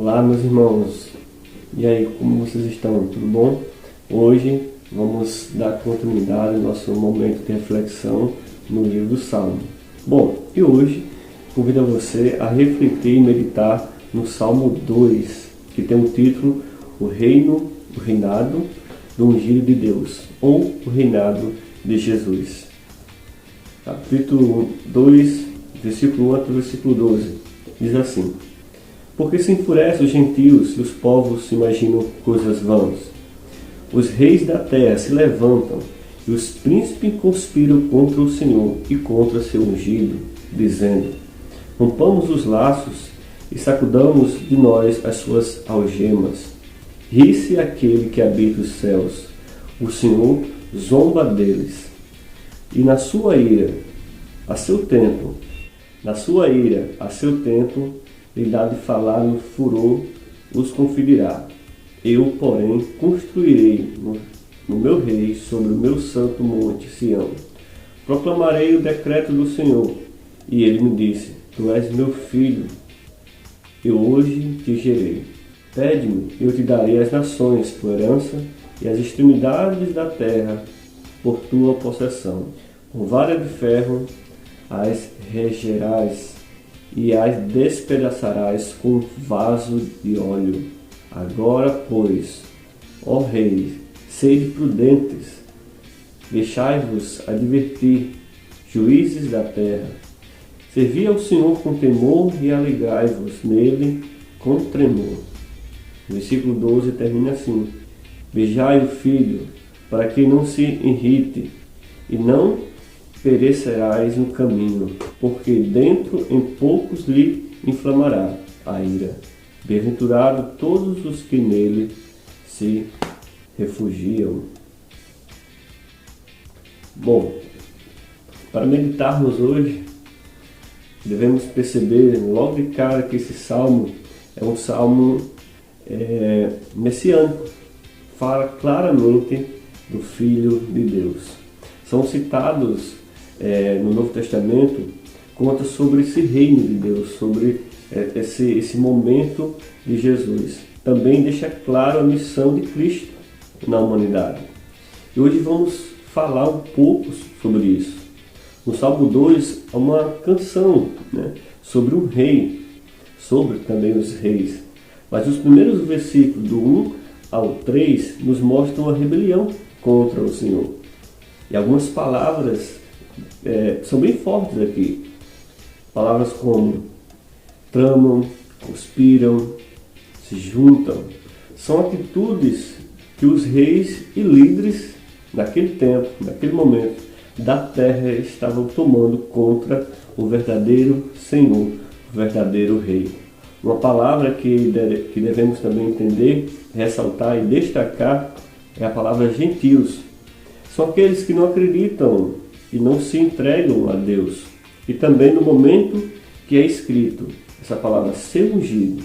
Olá, meus irmãos, e aí, como vocês estão? Tudo bom? Hoje vamos dar continuidade ao nosso momento de reflexão no livro do Salmo. Bom, e hoje convido você a refletir e meditar no Salmo 2, que tem o título O Reinado do Ungido de Deus, ou o Reinado de Jesus. Capítulo 2, versículo 1 até o versículo 12, diz assim: Porque se enfurecem os gentios e os povos se imaginam coisas vãs. Os reis da terra se levantam e os príncipes conspiram contra o Senhor e contra seu ungido, dizendo: Rompamos os laços e sacudamos de nós as suas algemas. Ri-se aquele que habita os céus, o Senhor zomba deles. E na sua ira, a seu tempo, lhe dá de falar no furor, os conferirá. Eu, porém, construirei no meu rei sobre o meu santo monte Sião. Proclamarei o decreto do Senhor. E ele me disse: Tu és meu filho, eu hoje te gerei. Pede-me, eu te darei as nações por herança e as extremidades da terra por tua possessão. Com vara de ferro as regerás e as despedaçarás com vaso de óleo. Agora, pois, ó reis, sede prudentes, deixai-vos advertir, juízes da terra. Servi ao Senhor com temor e alegrai-vos nele com tremor. O versículo 12 termina assim: Beijai o filho, para que não se irrite, e não perecerás no caminho, porque dentro em poucos lhe inflamará a ira. Bem-aventurado todos os que nele se refugiam. Bom, para meditarmos hoje, devemos perceber logo de cara que esse salmo é um salmo messiânico. Fala claramente do Filho de Deus. São citados no Novo Testamento, conta sobre esse reino de Deus, sobre esse momento de Jesus. Também deixa claro a missão de Cristo na humanidade. E hoje vamos falar um pouco sobre isso. No Salmo 2 há uma canção, sobre um rei, sobre também os reis. Mas os primeiros versículos do 1 ao 3 nos mostram a rebelião contra o Senhor. E algumas palavras são bem fortes aqui. Palavras como tramam, conspiram, se juntam. São atitudes que os reis e líderes naquele tempo, naquele momento da terra estavam tomando contra o verdadeiro Senhor, o verdadeiro Rei. Uma palavra que devemos também entender, ressaltar e destacar é a palavra gentios. São aqueles que não acreditam e não se entregam a Deus. E também no momento que é escrito essa palavra ser ungido,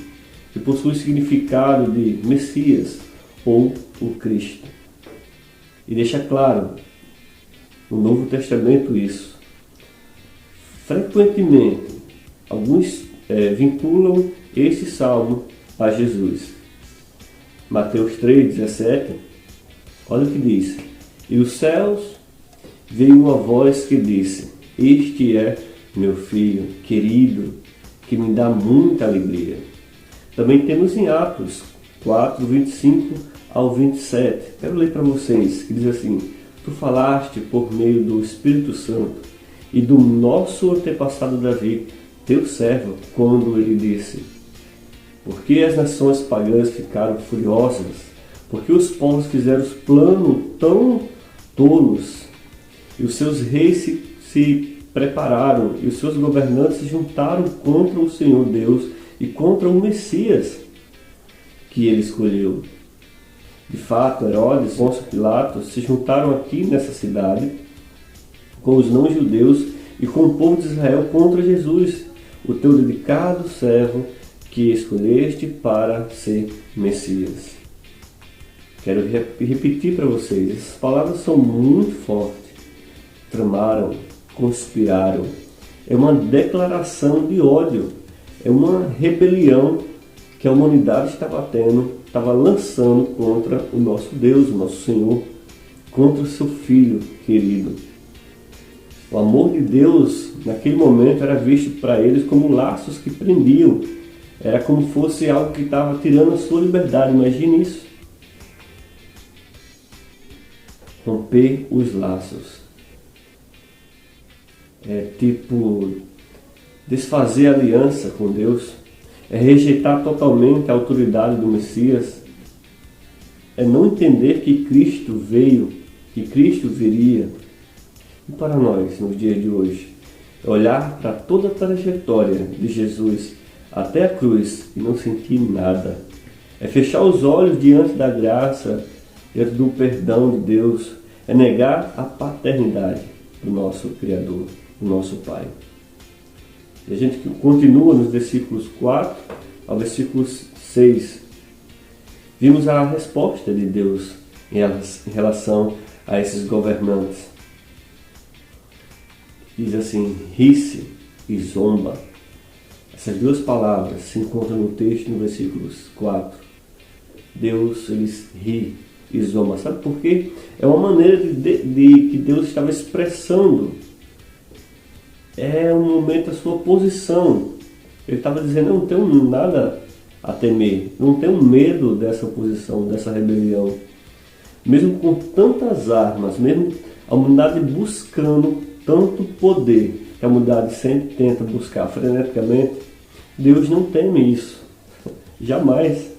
que possui significado de Messias ou o Cristo. E deixa claro no Novo Testamento isso. Frequentemente, alguns vinculam esse salmo a Jesus. Mateus 3,17, olha o que diz: E dos céus veio uma voz que disse: Este é meu filho querido, que me dá muita alegria. Também temos em Atos 4, 25 ao 27. Quero ler para vocês, que diz assim: Tu falaste por meio do Espírito Santo e do nosso antepassado Davi, teu servo, quando ele disse: Porque as nações pagãs ficaram furiosas, porque os povos fizeram planos tão tolos, e os seus reis se prepararam, e os seus governantes se juntaram contra o Senhor Deus e contra o Messias que ele escolheu. De fato, Herodes e Pôncio Pilatos se juntaram aqui nessa cidade com os não-judeus e com o povo de Israel contra Jesus, o teu dedicado servo que escolheste para ser Messias. Quero repetir para vocês, essas palavras são muito fortes. Tramaram, conspiraram. É uma declaração de ódio, é uma rebelião que a humanidade estava tendo, estava lançando contra o nosso Deus, o nosso Senhor, contra o seu Filho querido. O amor de Deus, naquele momento, era visto para eles como laços que prendiam. Era como fosse algo que estava tirando a sua liberdade. Imagine isso. Romper os laços. É tipo desfazer a aliança com Deus. É rejeitar totalmente a autoridade do Messias. É não entender que Cristo veio, que Cristo viria. E para nós, nos dias de hoje, é olhar para toda a trajetória de Jesus até a cruz e não sentir nada. É fechar os olhos diante da graça, diante do perdão de Deus. É negar a paternidade do nosso Criador, do nosso Pai. E a gente continua nos versículos 4 ao versículo 6. Vimos a resposta de Deus em relação a esses governantes. Diz assim, ri-se e zomba. Essas duas palavras se encontram no texto no versículo 4. Deus, ele ri e zomba. Sabe por quê? É uma maneira de que Deus estava expressando. É um momento da sua posição. Ele estava dizendo, eu não tenho nada a temer. Não tenho medo dessa oposição, dessa rebelião. Mesmo com tantas armas, mesmo a humanidade buscando tanto poder, que a humanidade sempre tenta buscar freneticamente, Deus não teme isso. Jamais.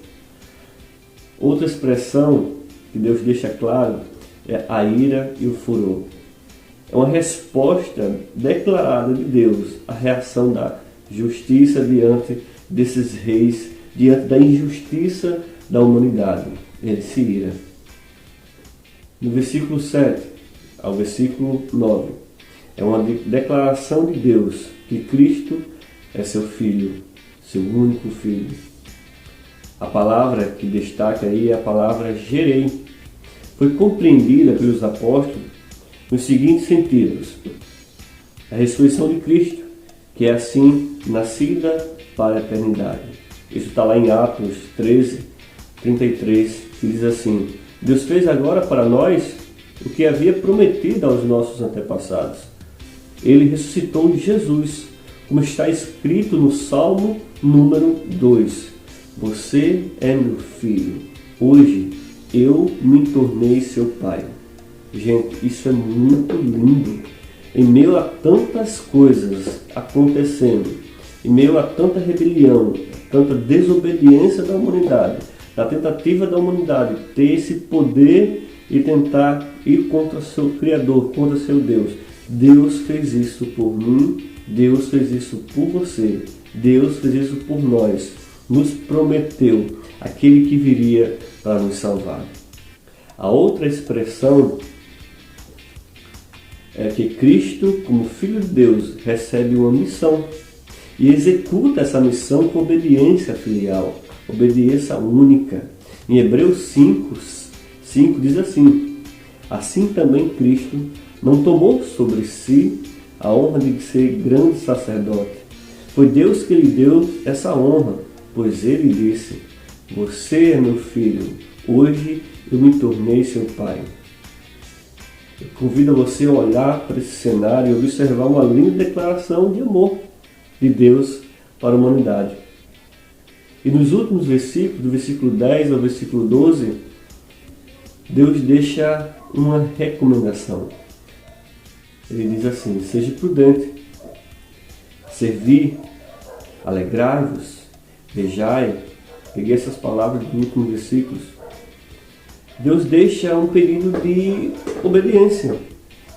Outra expressão que Deus deixa claro é a ira e o furor. É uma resposta declarada de Deus à reação da justiça diante desses reis, diante da injustiça da humanidade. Ele se ira. No versículo 7 ao versículo 9, é uma declaração de Deus que Cristo é seu Filho, seu único Filho. A palavra que destaca aí é a palavra gerei. Foi compreendida pelos apóstolos nos seguintes sentidos. A ressurreição de Cristo, que é assim nascida para a eternidade. Isso está lá em Atos 13, 33, que diz assim, Deus fez agora para nós o que havia prometido aos nossos antepassados. Ele ressuscitou Jesus, como está escrito no Salmo número 2. Você é meu filho, hoje eu me tornei seu pai. Gente, isso é muito lindo. Em meio a tantas coisas acontecendo, em meio a tanta rebelião, tanta desobediência da humanidade, da tentativa da humanidade ter esse poder e tentar ir contra seu Criador, contra seu Deus. Deus fez isso por mim, Deus fez isso por você, Deus fez isso por nós. Nos prometeu aquele que viria para nos salvar. A outra expressão é que Cristo, como Filho de Deus, recebe uma missão e executa essa missão com obediência filial, obediência única. Em Hebreus 5 diz assim, assim também Cristo não tomou sobre si a honra de ser grande sacerdote. Foi Deus que lhe deu essa honra, pois ele disse, você é meu filho, hoje eu me tornei seu pai. Eu convido você a olhar para esse cenário e observar uma linda declaração de amor de Deus para a humanidade. E nos últimos versículos, do versículo 10 ao versículo 12, Deus deixa uma recomendação. Ele diz assim, seja prudente, servi, alegrai-vos, vejai. Peguei essas palavras dos últimos versículos. Deus deixa um pedido de obediência.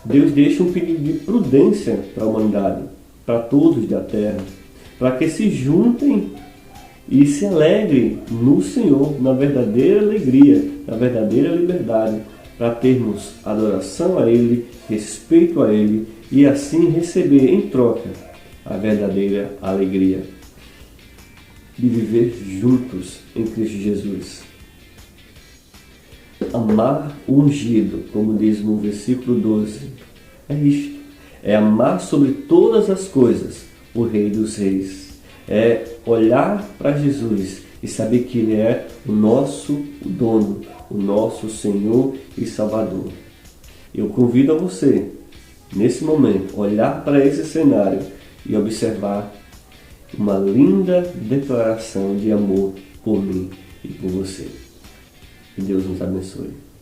Deus deixa um pedido de prudência para a humanidade, para todos da terra, para que se juntem e se alegrem no Senhor, na verdadeira alegria, na verdadeira liberdade, para termos adoração a Ele, respeito a Ele e assim receber em troca a verdadeira alegria de viver juntos em Cristo Jesus. Amar o ungido, como diz no versículo 12, é isto. É amar sobre todas as coisas o Rei dos Reis. É olhar para Jesus e saber que Ele é o nosso dono, o nosso Senhor e Salvador. Eu convido a você, nesse momento, olhar para esse cenário e observar uma linda declaração de amor por mim e por você. Que Deus nos abençoe.